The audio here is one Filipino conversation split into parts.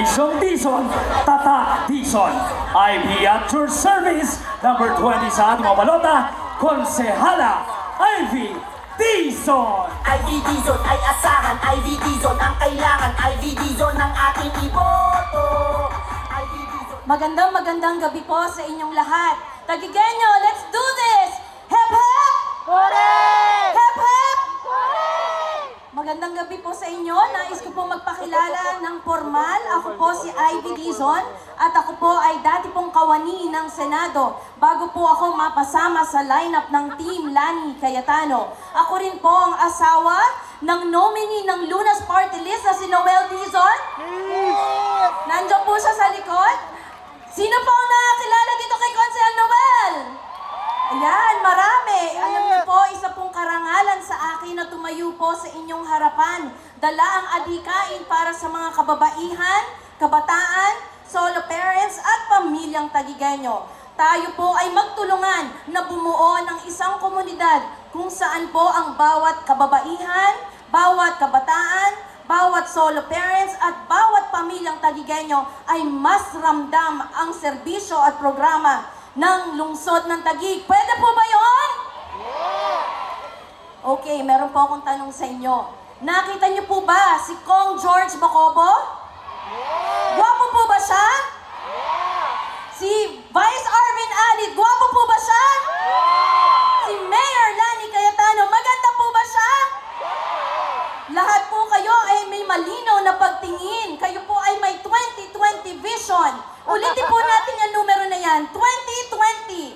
Isong Dizon, Tata Dizon. IV at your service, number 20 sa ating mga balota, Konsehala IV Dizon. IV Dizon ay asahan, IV Dizon ang kailangan, IV Dizon ang ating iboto. IV Dizon. Magandang gabi po sa inyong lahat. Tagigenyo, let's do this! Hep hep! Correct! Hep hep! Correct! Magandang gabi po sa inyo. Nais ko po magpakilala ng formal. Ako po si Ivy Dizon at ako po ay dati pong kawani ng Senado bago po ako mapasama sa lineup ng Team Lani Cayetano. Ako rin po ang asawa ng nominee ng Lunas Party List na si Noel Dizon. Nandiyan po siya sa likod. Sino po ang nakakilala dito kay Consel Noel? Ayan, marami. Alam niyo po, isa pong karangalan sa akin na tumayo po sa inyong harapan. Dala ang adhikain para sa mga kababaihan, kabataan, solo parents at pamilyang Tagigenyo. Tayo po ay magtulungan na bumuo ng isang komunidad kung saan po ang bawat kababaihan, bawat kabataan, bawat solo parents at bawat pamilyang Tagigenyo ay mas ramdam ang serbisyo at programa ng lungsod ng Taguig. Pwede po ba yun? Okay, meron po akong tanong sa inyo. Nakita niyo po ba si Kong George Bacobo? Gwapo po ba siya? Si Vice Arvin Alid, gwapo po ba siya? Si Mayor Lani Cayetano, maganda po ba siya? Lahat po kayo ay may malinaw na pagtingin. Kayo po ay may 2020 vision. Ulitin po natin ang numero na yan, 2020.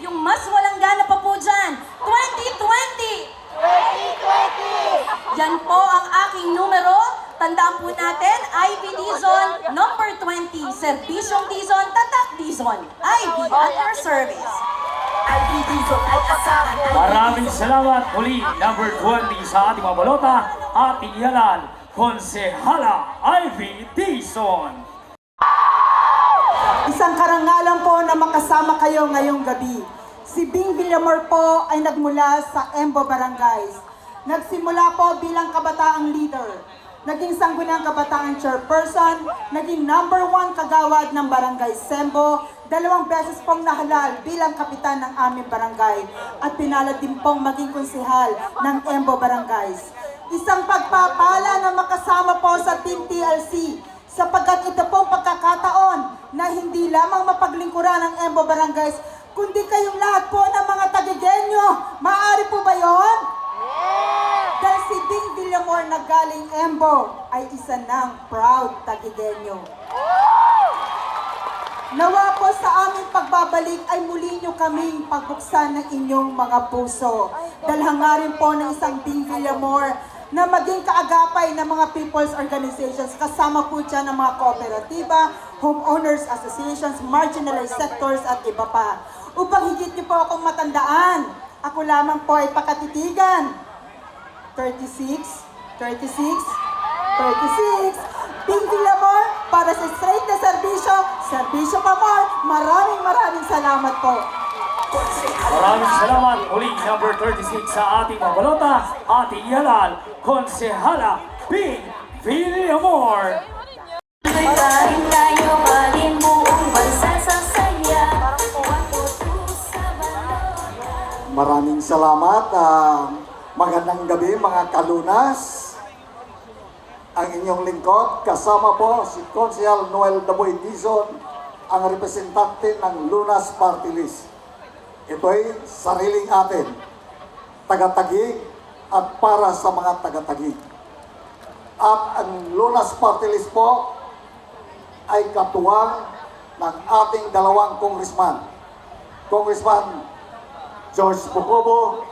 Yung mas walang gana pa po dyan, 2020. 2020! Yan po ang aking numero. Tandaan po natin, IV Dizon, number 20. Serbisyong Dizon, Tatak Dizon. IV at your service. IV Dizon ay asahan, Maraming salamat muli, number 20 sa ating mga balota, ating ihalan, Konsehala IV Dizon. Isang karangalan po na makasama kayo ngayong gabi. Si Bing Villamor po ay nagmula sa Embo Barangays. Nagsimula po bilang kabataang leader. Naging sangguniang kabataan chairperson, naging number 1 kagawad ng Barangay Sembo, 2 beses pong nahalal bilang kapitan ng aming barangay at pinalad din pong maging konsehal ng Embo Barangays. Isang pagpapala na makasama po sa Team TLC sapagkat ito pong pagkakataon na hindi lamang mapaglingkuran ng Embo Barangays, kundi kayong lahat po ng mga Tagigenyo. Maaari po ba yon? Dahil si Bing Villamor na galing Embo ay isa ng proud Tagigenyo. Nawa po sa aming pagbabalik ay muli nyo kaming pagbuksan ng inyong mga puso. Dahil hangarin po ng isang Bing Villamor na maging kaagapay ng mga people's organizations. Kasama po dyan ng mga kooperatiba, homeowners associations, marginalized sectors at iba pa. Upang higit niyo po akong matandaan, ako lamang po ay pakatitigan. 36, 36, 36. Bing Villamor, para sa straight na serbisyo, serbisyo pa more. Maraming salamat po. Maraming salamat muli, number 36 sa ating mga balota, ating ihalan, Konsehala Bing Villamor. Pagkain tayo, maging buong bansa sa saya. Maraming salamat. Magandang gabi mga kalunas. Ang inyong lingkod, kasama po si Consehal Noel Daboy Dizon, ang representante ng Lunas Party List. Ito'y sariling atin, taga-Taguig at para sa mga taga-Taguig. At ang Lunas Party List po ay katuwang ng ating dalawang congressman. Congressman George Bacobo,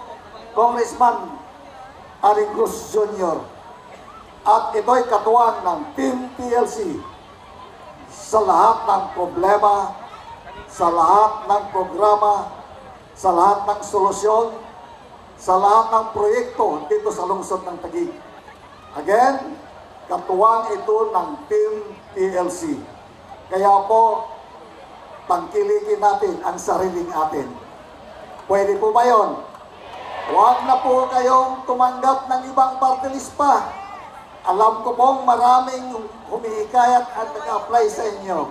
Congressman Aring Cruz Jr. At ito'y katuwang ng Team TLC sa lahat ng problema, sa lahat ng programa, sa lahat ng solusyon, sa lahat ng proyekto dito sa lungsod ng Taguig. Again, katuwang ito ng Team TLC. Kaya po, tangkilikin natin ang sariling atin. Pwede po ba yun? Huwag na po kayong tumanggap ng ibang party list pa. Alam ko pong maraming humihikayat at nag-apply sa inyo.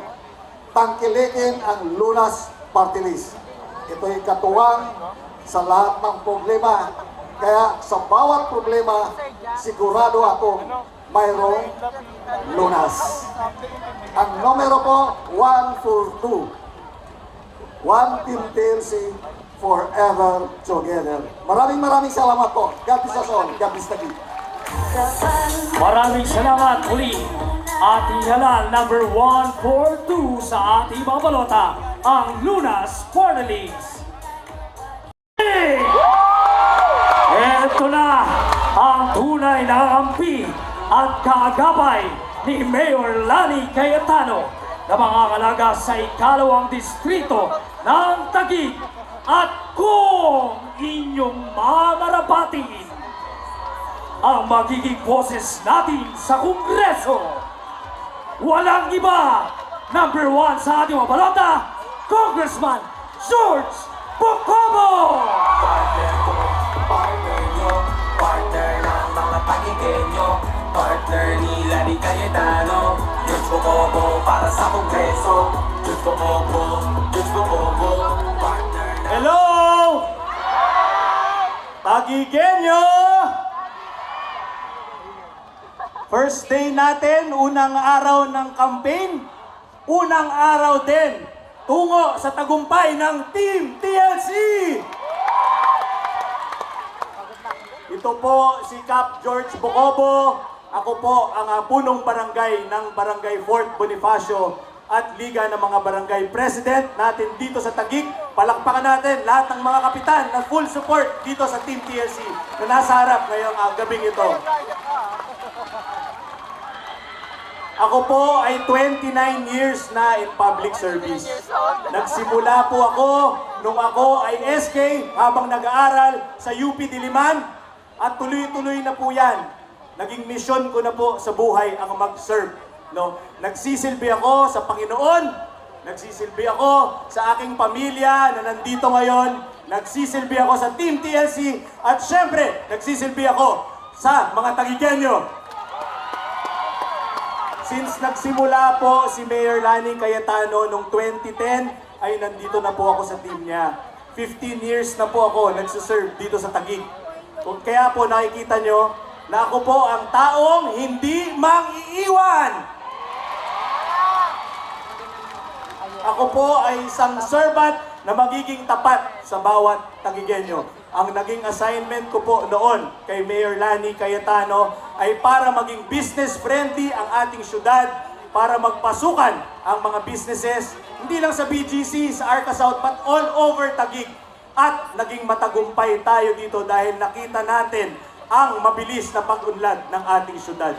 Tangkilikin ang Lunas Party List. Ito'y katuwang sa lahat ng problema. Kaya sa bawat problema, sigurado ako mayroong lunas. Ang numero po, 142. One Team TLC forever together. Maraming salamat po. God bless us all. God bless the King. Maraming salamat muli. Ating halal number 142 sa ating mga balota, ang Lunas Party List. Ito na ang tunay na kampi at kaagapay ni Mayor Lani Cayetano na mangangalaga sa ikalawang distrito ng Taguig. At kung inyong mamarapatin ang magiging boses natin sa Kongreso, walang iba, number 1 sa ating mga balota, Congressman George Bocomo! Partner nyo, partner ng mga Taguigenyo, partner ni Lani Cayetano, George Bocomo para sa Kongreso, George Bocomo, partner na... Hello! Taguigenyo! First day natin, unang araw ng campaign, unang araw din tungo sa tagumpay ng Team TLC! Ito po si Cap George Bocomo. Ako po ang punong barangay ng Barangay Fort Bonifacio at Liga ng mga Barangay President natin dito sa Taguig. Palakpakan natin lahat ng mga kapitan na full support dito sa Team TLC na nasa harap ngayong gabing ito. Ako po ay 29 years na in public service. Nagsimula po ako nung ako ay SK habang nag-aaral sa UP Diliman at tuloy-tuloy na po yan. Naging mission ko na po sa buhay ang mag-serve. No? Nagsisilbi ako sa Panginoon, nagsisilbi ako sa aking pamilya na nandito ngayon, nagsisilbi ako sa Team TLC at syempre, nagsisilbi ako sa mga Taguigenyo. Since nagsimula po si Mayor Lani Cayetano noong 2010, ay nandito na po ako sa team niya. 15 years na po ako nagsiserve dito sa Taguig. Kaya po nakikita nyo na ako po ang taong hindi mang-iiwan. Ako po ay isang servant na magiging tapat sa bawat Taguigenyo. Ang naging assignment ko po noon kay Mayor Lani Cayetano ay para maging business friendly ang ating syudad, para magpasukan ang mga businesses, hindi lang sa BGC, sa Arca South, but all over Taguig. At naging matagumpay tayo dito dahil nakita natin ang mabilis na pag-unlad ng ating syudad.